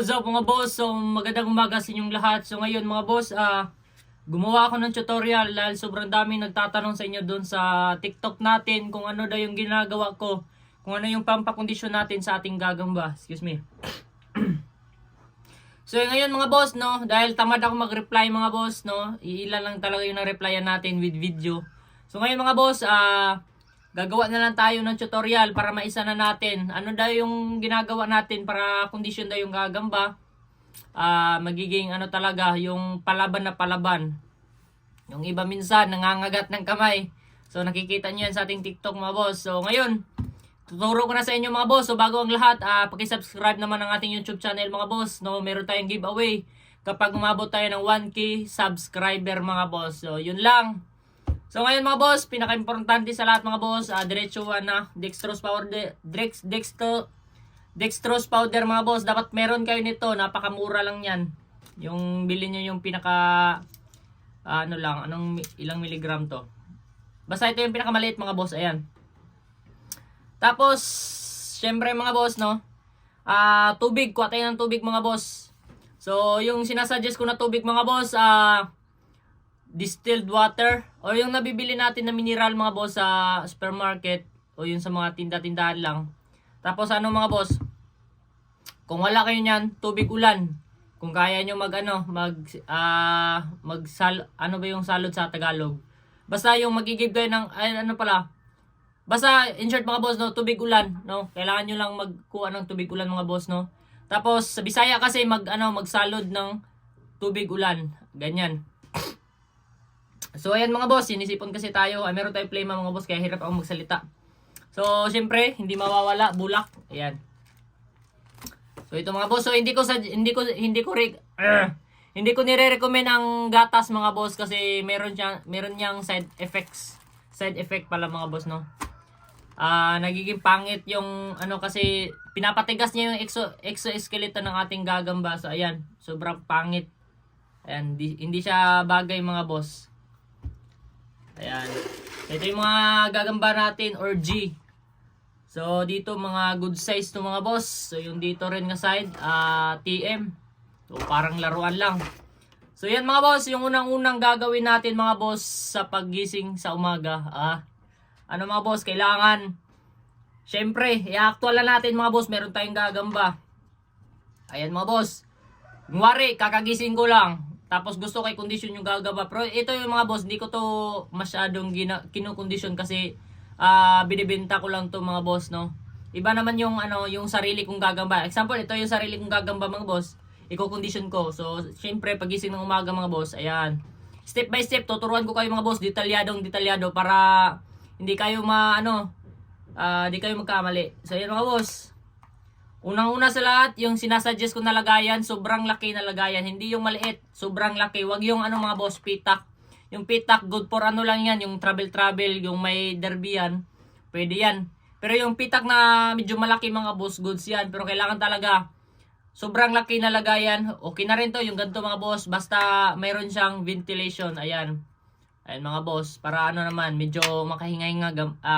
what's up mga boss? So magandang umaga sa inyong lahat. So ngayon mga boss, gumawa ako ng tutorial dahil sobrang daming nagtatanong sa inyo doon sa TikTok natin kung ano daw yung ginagawa ko, kung ano yung pampakondisyon natin sa ating gagamba. Excuse me. So ngayon mga boss, no, dahil tamad ako mag-reply mga boss, no, iilan lang talaga yung na-replyan natin with video. So ngayon mga boss, gagawa na lang tayo ng tutorial para maisa na natin. Ano daw yung ginagawa natin para kondisyon daw yung gagamba. Magiging ano talaga, yung palaban na palaban. Yung iba minsan nangangagat ng kamay. So nakikita niyo yan sa ating TikTok mga boss. So ngayon, tuturo ko na sa inyo mga boss. So bago ang lahat, paki-subscribe naman ang ating YouTube channel mga boss. No, meron tayong giveaway kapag umabot tayo ng 1K subscriber mga boss. So yun lang. So ngayon mga boss, pinaka-importante sa lahat mga boss, diretso na dextrose powder, dextrose powder mga boss. Dapat meron kayo nito, napakamura lang 'yan. Yung bilhin niyo yung pinaka ano lang, ilang miligram to. Basta ito yung pinakamaliit mga boss, ayan. Tapos syempre mga boss, no. Tubig, kuha tayo ng tubig mga boss. So yung sinasuggest ko na tubig mga boss, distilled water o yung nabibili natin na mineral mga boss sa supermarket o yung sa mga tinda-tindahan lang. Tapos ano mga boss, kung wala kayo niyan, tubig ulan. Kung kaya nyo ano ba yung salod sa Tagalog? Basta yung magigib kayo ng basta in short mga boss, no, tubig ulan, no. Kailangan nyo lang magkuha ng tubig ulan mga boss, no. Tapos sa Bisaya kasi magsalod ng tubig ulan, ganyan. So ayan mga boss, sinisipon kasi tayo. Meron tayong plema mga boss, kaya hirap ako magsalita. So syempre, hindi mawawala bulak. Ayan. So ito mga boss, so hindi ko nire-recommend ang gatas mga boss kasi meron niyang side effects. Side effect pala mga boss, no. Nagiging pangit yung kasi pinapatigas niya yung exoskeleton ng ating gagamba. So ayan, sobrang pangit. Ayan, hindi siya bagay mga boss. Ayan. Ito yung mga gagamba natin or G. So dito mga good size to mga boss. So yung dito rin nga side, TM. So parang laruan lang. So yan mga boss, yung unang-unang gagawin natin mga boss sa paggising sa umaga. Ano mga boss, kailangan syempre, i-actual na natin mga boss, meron tayong gagamba. Ayan mga boss. Kunwari, kakagising ko lang. Tapos gusto kay kondisyon yung gagamba. Pero ito yung mga boss, di ko to masyadong kinukondisyon kasi binibenta ko lang to mga boss, no. Iba naman yung yung sarili kong gagamba. Example, ito yung sarili kong gagamba mga boss. Iko-condition ko. So, syempre pagising ng umaga mga boss, ayan. Step by step tuturuan ko kayo mga boss, detalyado para hindi kayo hindi kayo magkamali. So, ayan mga boss. Unang-una sa lahat, yung sinasuggest ko na lagayan, sobrang laki na lagayan. Hindi yung maliit, sobrang laki. Wag yung mga boss, pitak. Yung pitak, good for lang yan. Yung travel, yung may derby yan. Pwede yan. Pero yung pitak na medyo malaki mga boss, goods yan. Pero kailangan talaga, sobrang laki na lagayan. Okay na rin to, yung ganito mga boss. Basta mayroon siyang ventilation. Ayan. Ayan mga boss. Para naman, medyo makahinga-hinga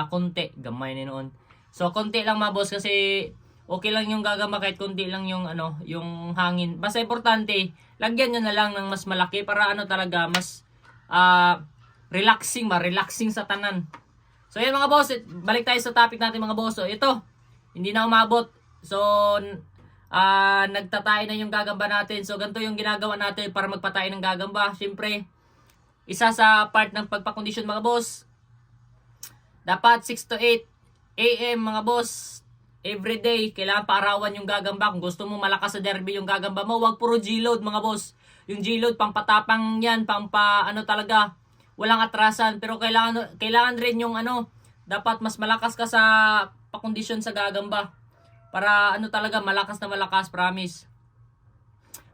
konti. Gamay na noon. So, konti lang mga boss kasi okay lang yung gagamba kahit konti lang yung yung hangin. Basta importante, lagyan nyo na lang ng mas malaki para talaga mas relaxing sa tanan. So yan mga boss, balik tayo sa topic natin mga boss. So ito, hindi na umabot. So nagtatay na yung gagamba natin. So ganito yung ginagawa natin para magpatay ng gagamba. Siyempre, isa sa part ng pagpakondisyon mga boss, dapat 6 to 8 AM mga boss. Everyday, kailangan paarawan yung gagamba. Kung gusto mo malakas sa derby yung gagamba mo, wag puro G-load mga boss. Yung G-load, pampatapang yan, talaga, walang atrasan. Pero kailangan rin yung dapat mas malakas ka sa pakondisyon sa gagamba. Para talaga, malakas na malakas, promise.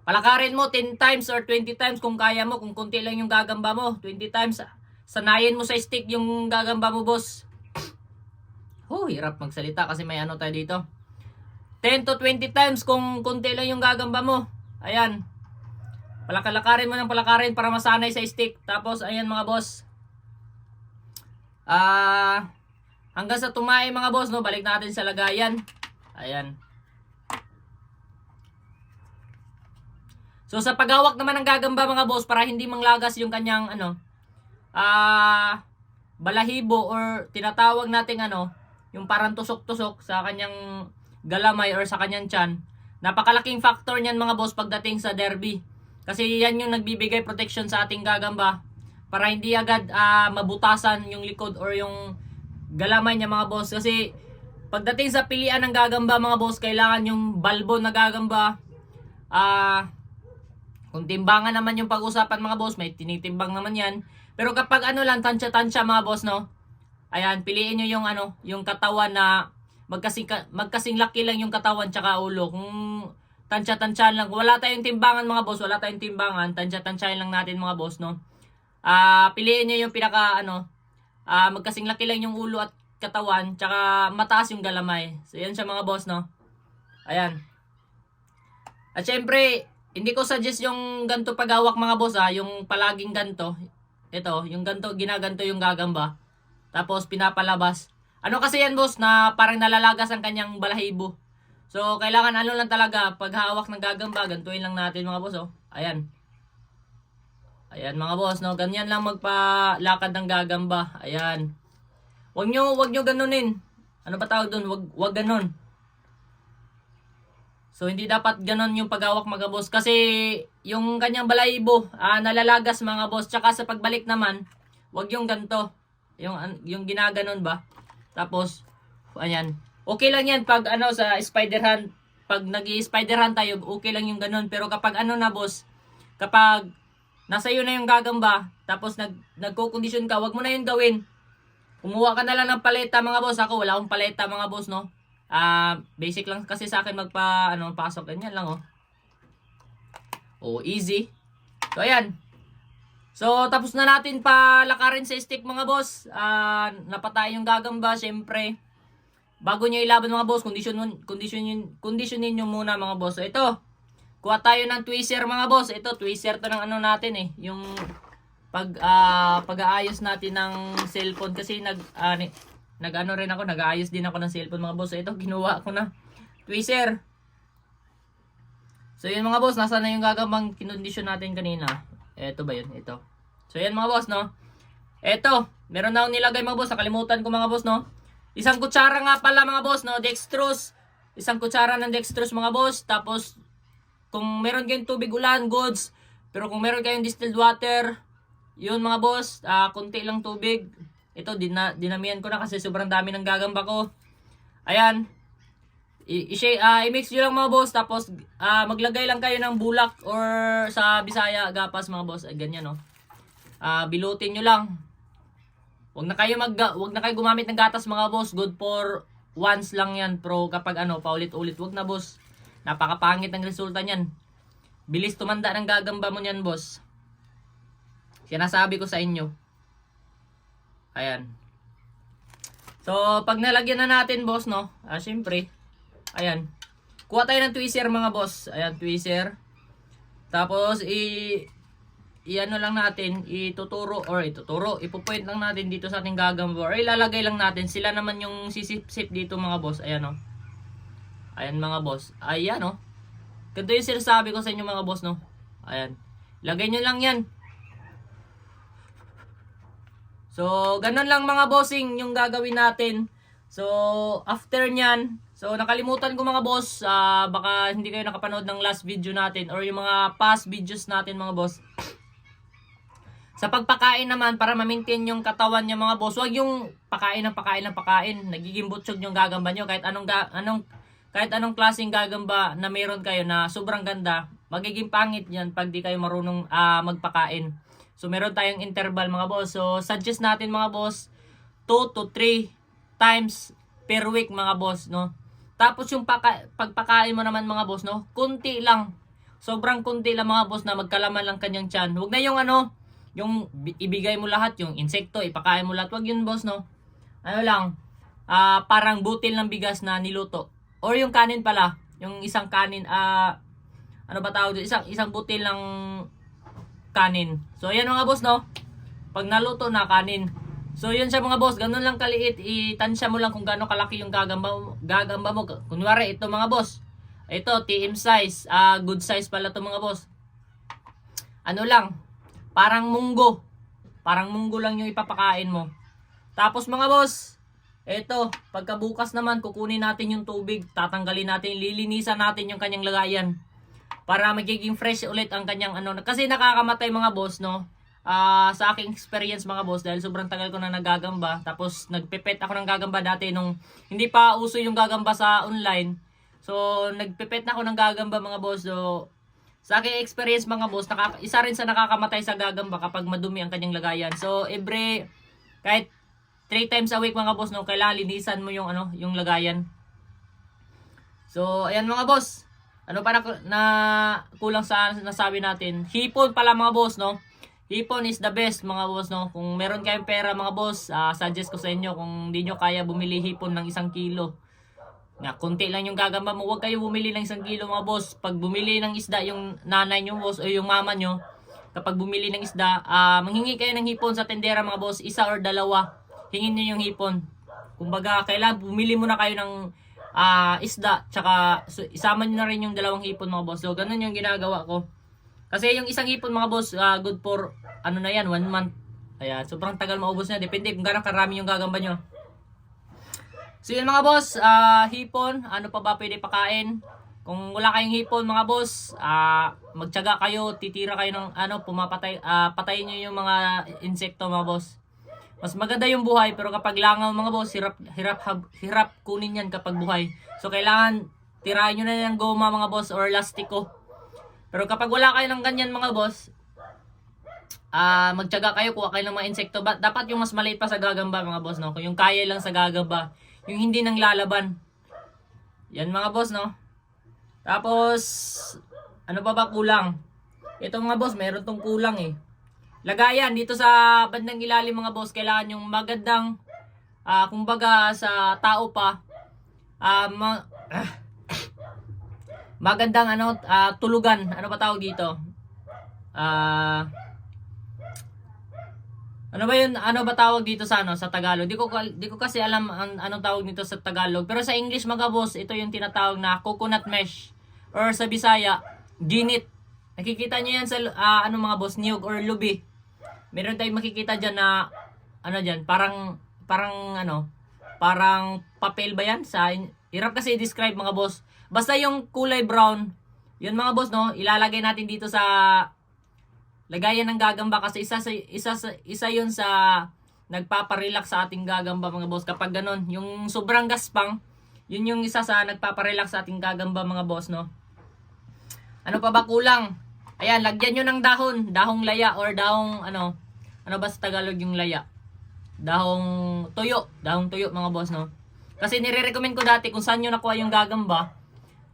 Palakarin mo 10 times or 20 times kung kaya mo. Kung konti lang yung gagamba mo, 20 times. Sanayin mo sa stick yung gagamba mo, boss. Hirap magsalita kasi may tayo dito. 10 to 20 times kung konti lang yung gagamba mo. Ayan. Palakarin mo ng palakarin para masanay sa stick. Tapos, ayan mga boss. Hanggang sa tumay mga boss, no? Balik natin sa lagayan. Ayan. So sa paghawak naman ng gagamba mga boss, para hindi manglagas yung kanyang balahibo or tinatawag nating yung parang tusok-tusok sa kanyang galamay or sa kanyang tiyan. Napakalaking factor niyan mga boss pagdating sa derby. Kasi yan yung nagbibigay protection sa ating gagamba para hindi agad mabutasan yung likod or yung galamay niya mga boss. Kasi pagdating sa pilian ng gagamba mga boss, kailangan yung balbo na gagamba. Kung timbangan naman yung pag-usapan mga boss, may tinitimbang naman yan. Pero kapag lang, tansya-tansya mga boss, no? Ayan, piliin nyo yung yung katawan na magkasing laki lang yung katawan tsaka ulo. Kung tansya-tansya lang, wala tayong timbangan mga boss, wala tayong timbangan, tansya-tansyahin lang natin mga boss, no? Piliin nyo yung pinaka magkasing laki lang yung ulo at katawan, tsaka mataas yung galamay. So yan siya mga boss, no? Ayan. At syempre, hindi ko suggest yung ganto paghawak mga boss, yung palaging ganto. Ito, yung ganto, ginaganto yung gagamba. Tapos pinapalabas. Kasi yan boss, na parang nalalagas ang kanyang balahibo. So kailangan lang talaga, pag hawak ng gagamba, gantuin lang natin mga boss, oh. Ayan. Ayan mga boss, no? Ganyan lang magpalakad ng gagamba. Ayan. Wag nyo ganunin. Ano ba tawag doon? Wag ganon. So hindi dapat ganon yung paghawak mga boss kasi yung kanyang balahibo nalalagas mga boss. Tsaka sa pagbalik naman, wag yung ganto. Yung ginaganon ba? Tapos ayan. Okay lang yan pag sa spider hunt, pag nag-i-spider hunt tayo, okay lang yung ganon. Pero kapag na boss, kapag nasa iyo na yung gagamba, tapos nagko-condition ka, wag mo na yun gawin. Kumuha ka na lang ng paleta mga boss. Ako wala akong paleta mga boss, no. Basic lang kasi sa akin pasok ganyan lang, oh. Oh, easy. So ayan. So tapos na natin palakarin sa stick mga boss. Napatay yung gagamba, syempre. Bago niyo ilaban mga boss, conditionin niyo muna mga boss. So ito, kuha tayo ng tweezer mga boss. Ito, tweezer to ng natin eh. Yung pag-aayos natin ng cellphone kasi nag-aayos din ako ng cellphone mga boss. So ito, kinuha ko na tweezer. So yun mga boss, nasa na yung gagambang kinondisyon natin kanina. Ito ba yun? Ito. So yan mga boss, no. Ito, meron na akong nilagay mga boss. Nakalimutan ko mga boss, no. Isang kutsara nga pala mga boss, no. Dextrose. Isang kutsara ng dextrose mga boss. Tapos, kung meron kayong tubig ulan, goods. Pero kung meron kayong distilled water, yun mga boss, konti lang tubig. Ito, dinamihan ko na kasi sobrang dami ng gagamba ko. Ayan. I-mix nyo lang mga boss. Tapos, maglagay lang kayo ng bulak or sa Bisaya, gapas mga boss. Ganyan, no. Bilutin nyo lang. Wag na kayo gumamit ng gatas mga boss. Good for once lang yan. Pero kapag paulit-ulit, wag na boss. Napakapangit ng resulta niyan. Bilis tumanda ng gagamba mo niyan, boss. Sinasabi ko sa inyo. Ayan. So, pag nalagyan na natin, boss, no? Syempre. Ayan. Kuha tayo ng tweezer, mga boss. Ayan, tweezer. Tapos, lang natin, ipupoint lang natin dito sa ating gagamba. Or ilalagay lang natin. Sila naman yung sisip-sip dito, mga boss. Ayan, no? Ayan mga boss. Ayan, oh. Ganito yung sinasabi ko sa inyo mga boss, no. Ayan. Lagay nyo lang yan. So, ganun lang mga bossing yung gagawin natin. So, after nyan, so nakalimutan ko mga boss, baka hindi kayo nakapanood ng last video natin or yung mga past videos natin mga boss. Sa pagpakain naman, para ma-maintain yung katawan niya mga boss, huwag yung pakain ng pakain. Nagiging butchog yung gagamba nyo. Kahit anong klaseng gagamba na meron kayo na sobrang ganda, magiging pangit yan pag di kayo marunong magpakain. So meron tayong interval mga boss. So suggest natin mga boss 2 to 3 times per week mga boss, no. Tapos yung pagpakain mo naman mga boss, no, kunti lang. Sobrang kunti lang mga boss na magkalaman lang kanyang tiyan. Huwag na yung yung ibigay mo lahat, yung insekto, ipakain mo lahat. Huwag yun boss, no. Parang butil ng bigas na niluto. Or yung kanin pala, yung isang kanin, isang butil ng kanin. So, ayan mga boss, no? Pag naluto na, kanin. So, yun siya mga boss. Ganun lang kaliit. Itansya mo lang kung gaano kalaki yung gagamba mo. Kunwari, ito mga boss. Ito, TM size. Good size pala to mga boss. ano lang, parang munggo. Parang munggo lang yung ipapakain mo. Tapos mga boss, eto, pagkabukas naman, kukunin natin yung tubig, tatanggalin natin, lilinisan natin yung kanyang lagayan. Para magiging fresh ulit ang kanyang ano. Kasi nakakamatay mga boss, no? Sa aking experience mga boss, dahil sobrang tagal ko na naggagamba. Tapos nagpipet ako ng gagamba dati nung hindi pa uso yung gagamba sa online. So, nagpipet na ako ng gagamba mga boss. So, sa aking experience mga boss, isa rin sa nakakamatay sa gagamba kapag madumi ang kanyang lagayan. So, kahit 3 times a week mga boss, no, kailangan linisan mo yung ano, yung lagayan. So, ayan mga boss. Ano pa na kulang sa nasabi natin? Hipon pala mga boss, no? Hipon is the best mga boss, no? Kung meron kayong pera mga boss, suggest ko sa inyo kung hindi nyo kaya bumili hipon ng 1 kilo. Na konti lang yung gagamba mo, huwag kayo bumili ng 1 kilo mga boss. Pag bumili ng isda yung nanay nyo boss o yung mama nyo, kapag bumili ng isda, manghingi kayo ng hipon sa tendera mga boss, 1 or 2. Hingin nyo yung hipon. Kumbaga, kailangan bumili muna kayo ng isda, tsaka isama nyo na rin yung 2 hipon mga boss. So, ganun yung ginagawa ko. Kasi yung 1 hipon mga boss, good for, ano na yan, 1 month. Kaya, sobrang tagal maubos na. Depende kung gano'ng karami yung gagamba nyo. So yun mga boss, hipon, ano pa ba pwede pakain? Kung wala kayong hipon mga boss, magtiyaga kayo, titira kayo ng ano, patayin niyo yung mga insekto mga boss. Mas maganda yung buhay, pero kapag langaw mga boss, hirap kunin yan kapag buhay. So kailangan tirahin niyo na ng goma mga boss or lastiko. Pero kapag wala kayo ng ganyan mga boss, magtiyaga kayo, kuha kayo ng mga insekto. Dapat yung mas maliit pa sa gagamba mga boss, no? Kung yung kaya lang sa gagamba, yung hindi nang lalaban. Yan mga boss, no? Tapos, ano pa ba kulang? Ito mga boss, meron tong kulang eh. Lagayan, dito sa bandang ilalim mga boss, kailangan yung magandang, kumbaga sa tao pa, magandang ano, tulugan. Ano ba tawag dito? Ano ba yun? Ano ba tawag dito sa ano sa Tagalog? Di ko kasi alam anong tawag nito sa Tagalog. Pero sa English mga boss, ito yung tinatawag na coconut mesh or sa Bisaya, ginit. Nakikita niyo yan sa ano mga boss, niyog or lubi. Meron tayong makikita diyan na ano diyan, parang ano, parang papel ba yan? Hirap kasi i-describe mga boss. Basta yung kulay brown, yun mga boss, no, ilalagay natin dito sa lagayan ng gagamba kasi isa yun sa nagpaparelax sa ating gagamba mga boss. Kapag ganon, yung sobrang gaspang, yun yung isa sa nagpaparelax sa ating gagamba mga boss, no. Ano pa ba kulang? Ayan, lagyan nyo ng dahong laya or dahong ano ba sa Tagalog yung laya? Dahong tuyo mga boss, no. Kasi nire-recommend ko dati kung saan nyo nakuha yung gagamba.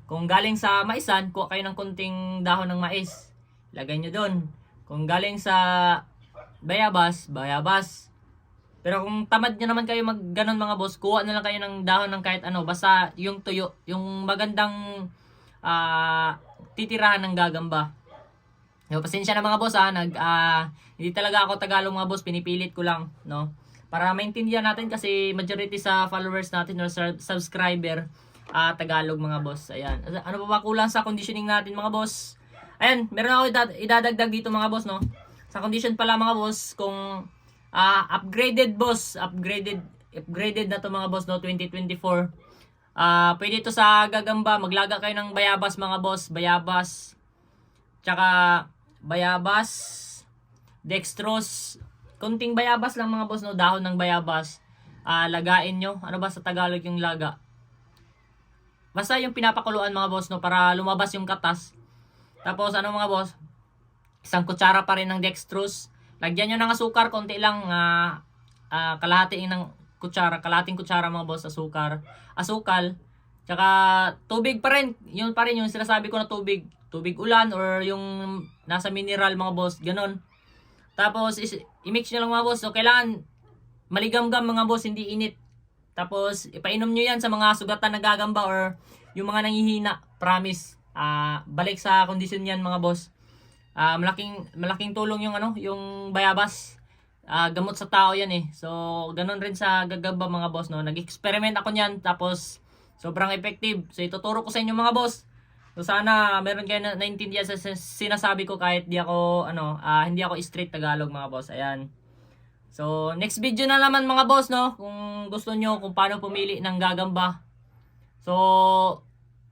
Kung galing sa maisan, kuha kayo ng kunting dahon ng mais. Lagay nyo doon. Kung galing sa bayabas. Pero kung tamad nyo naman kayo mag ganon mga boss, kuha na lang kayo ng dahon ng kahit ano. Basta yung tuyo, yung magandang titirahan ng gagamba. So, pasensya na mga boss hindi talaga ako Tagalog mga boss, pinipilit ko lang, no? Para maintindihan natin kasi majority sa followers natin or subscriber, Tagalog mga boss. Ayan. Ano pa ba kulang sa conditioning natin mga boss? Ayan, meron ako idadagdag dito mga boss, no? Sa condition pala mga boss, kung upgraded na to mga boss, no, 2024. Pwede ito sa gagamba, maglaga kayo ng bayabas mga boss, tsaka dextrose, kunting bayabas lang mga boss, no, dahon ng bayabas. Lagain nyo, ano ba sa Tagalog yung laga? Basta yung pinapakuluan mga boss, no, para lumabas yung katas. Tapos ano mga boss, 1 kutsara pa rin ng dextrose. Lagyan nyo ng asukar, konti lang, kalahating kutsara mga boss, asukal, tsaka tubig pa rin. Yun pa rin yung sinasabi ko na tubig ulan or yung nasa mineral mga boss, ganon. Tapos i-mix nyo lang mga boss. So kailangan maligamgam mga boss, hindi init. Tapos ipainom nyo yan sa mga sugatan na gagamba or yung mga nanghihina, promise. Balik sa kondisyon yan mga boss. Malaking tulong yung yung bayabas. Gamot sa tao yan eh. So ganon rin sa gagamba mga boss, no. Nag-experiment ako niyan, tapos sobrang effective. So ituturo ko sa inyo mga boss. So sana meron kayo na naintindihan sa sinasabi ko kahit hindi ako straight Tagalog mga boss. Ayan. So next video na naman mga boss, no? Kung gusto nyo kung paano pumili ng gagamba. So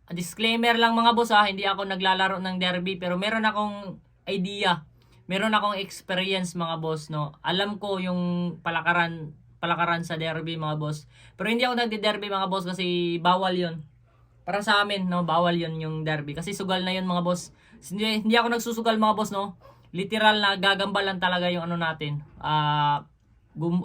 disclaimer lang mga boss, hindi ako naglalaro ng derby pero meron akong idea. Meron akong experience mga boss, no? Alam ko yung palakaran sa derby mga boss. Pero hindi ako nagde-derby mga boss kasi bawal 'yon. Para sa amin, no, bawal 'yon yung derby kasi sugal na 'yon mga boss. Hindi ako nagsusugal mga boss, no. Literal na gagamba lang talaga yung ano natin.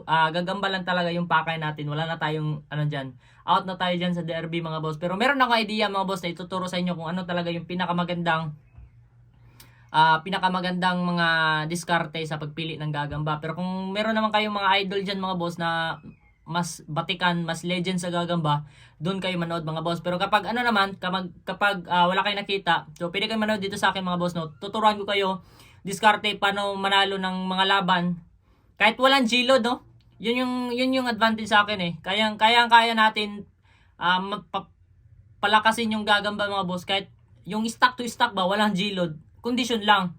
Gagamba lang talaga yung pakay natin. Wala na tayong diyan. Out na tayo diyan sa derby mga boss. Pero meron akong idea mga boss na ituturo sa inyo kung ano talaga yung pinakamagandang mga diskarte sa pagpili ng gagamba. Pero kung meron naman kayong mga idol diyan mga boss na mas batikan, mas legend sa gagamba, doon kayo manood mga boss. Pero kapag wala kayong nakita, so pwede kayo manood dito sa akin mga boss, no. Tuturuan ko kayo diskarte paano manalo ng mga laban kahit walang G-load, no. Yun yung advantage sa akin eh. Kaya natin palakasin yung gagamba mga boss kahit yung stock to stock ba walang G-load. Condition lang.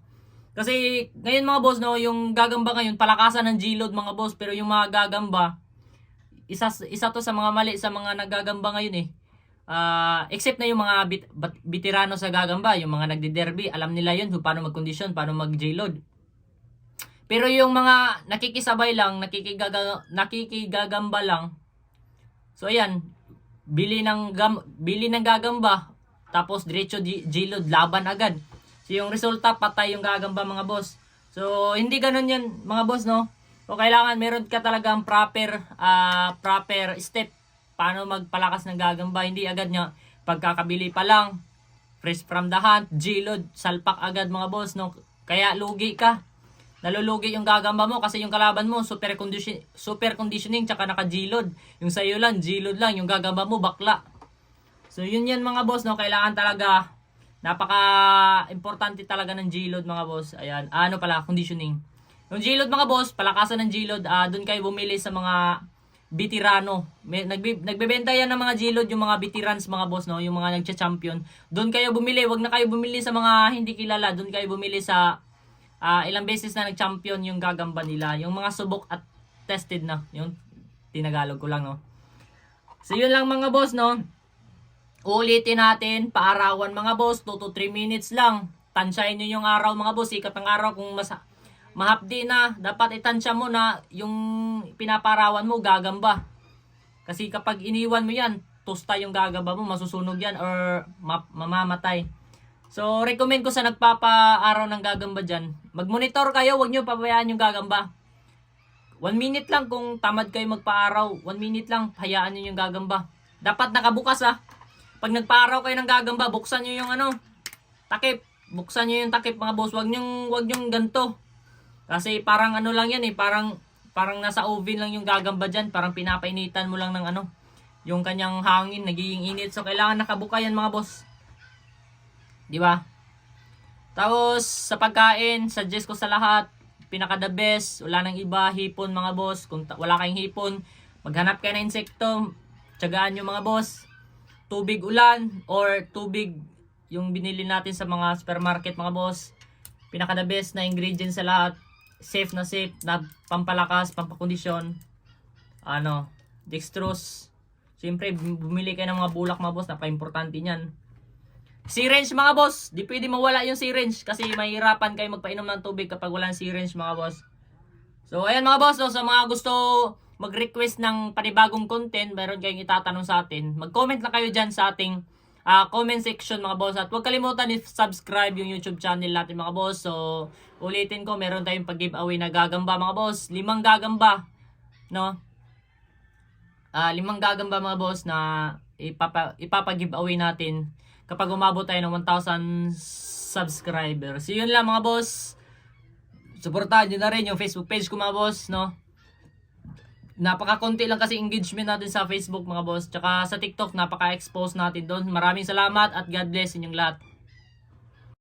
Kasi ngayon mga boss, no, yung gagamba ngayon palakasan ng G-load mga boss, pero yung mga gagamba isa to sa mga mali sa mga naggagamba ngayon eh. Except na yung mga veterano sa gagamba, yung mga nagde-derby, alam nila yun kung paano mag-condition, paano mag-J-load. Pero yung mga nakikisabay lang, nakikigagamba lang, so ayan, bili ng gagamba, tapos diretso J-load, laban agad. So yung resulta, patay yung gagamba mga boss. So hindi ganun yan mga boss, no? So kailangan meron ka talagang proper step paano magpalakas ng gagamba. Hindi agad nga pagkakabili pa lang, fresh from the hunt, G-load, salpak agad mga boss, no? Kaya lugi ka. Nalulugi yung gagamba mo kasi yung kalaban mo super conditioning tsaka naka G-load. Yung sayo lang G-load lang, yung gagamba mo bakla. So yun yan mga boss, no? Kailangan talaga napaka-importante talaga ng G-load mga boss. Ayan, conditioning. Yung G-load mga boss, palakasan ng G-load, doon kayo bumili sa mga veterano. Nagbebenta yan ng mga G-load, yung mga veterans mga boss, no, yung mga nagcha-champion. Doon kayo bumili, wag na kayo bumili sa mga hindi kilala. Doon kayo bumili sa ilang beses na nag-champion yung gagamba nila, yung mga subok at tested na. Yung tinagalog ko lang, no. So yun lang mga boss, no. Ulitin natin, paarawan mga boss, 2 to 3 minutes lang. Tansyahin nyo yung araw mga boss, sikat ng araw kung mahapdi na, dapat itansya mo na yung pinaparawan mo gagamba. Kasi kapag iniwan mo yan, tusta yung gagamba mo, masusunog yan or mamamatay. So recommend ko sa nagpapaaraw ng gagamba dyan, mag-monitor kayo, wag nyo pabayaan yung gagamba. 1 minute lang kung tamad kayo magpaaraw, 1 minute lang, hayaan nyo yung gagamba. Dapat nakabukas Pag nagpaaraw kayo ng gagamba, buksan nyo yung takip. Buksan nyo yung takip mga boss, wag nyong ganto. Kasi parang lang yan eh, parang nasa oven lang yung gagamba dyan, parang pinapainitan mo lang ng yung kanyang hangin, nagiging init. So kailangan nakabuka yan mga boss. Di ba? Tapos sa pagkain, suggest ko sa lahat, pinaka the best, wala nang iba, hipon mga boss. Kung wala kayong hipon, maghanap kayo ng insekto, tiyagaan nyo mga boss. Tubig ulan or tubig yung binili natin sa mga supermarket mga boss. Pinaka the best na ingredients sa lahat. Safe na pampalakas, pampakondisyon. Dextrose. Siyempre, bumili kayo ng mga bulak mga boss, napaka-importante niyan. Syringe mga boss, di pwede mawala yung syringe kasi mahirapan kayo magpainom ng tubig kapag walang syringe mga boss. So ayan mga boss, sa mga gusto mag-request ng panibagong content, meron kayong itatanong sa atin, mag-comment lang kayo dyan sa ating comment section mga boss. At huwag kalimutan i-subscribe yung YouTube channel natin mga boss. So ulitin ko, meron tayong pag-giveaway na gagamba mga boss, 5 gagamba, no? 5 gagamba mga boss na ipapag-giveaway natin kapag umabot tayo ng 1,000 subscribers. So yun lang mga boss, suportahan nyo na rin yung Facebook page ko mga boss, no? Napaka-konti lang kasi engagement natin sa Facebook mga boss, tsaka sa TikTok napaka-expose natin doon. Maraming salamat at God bless inyong lahat.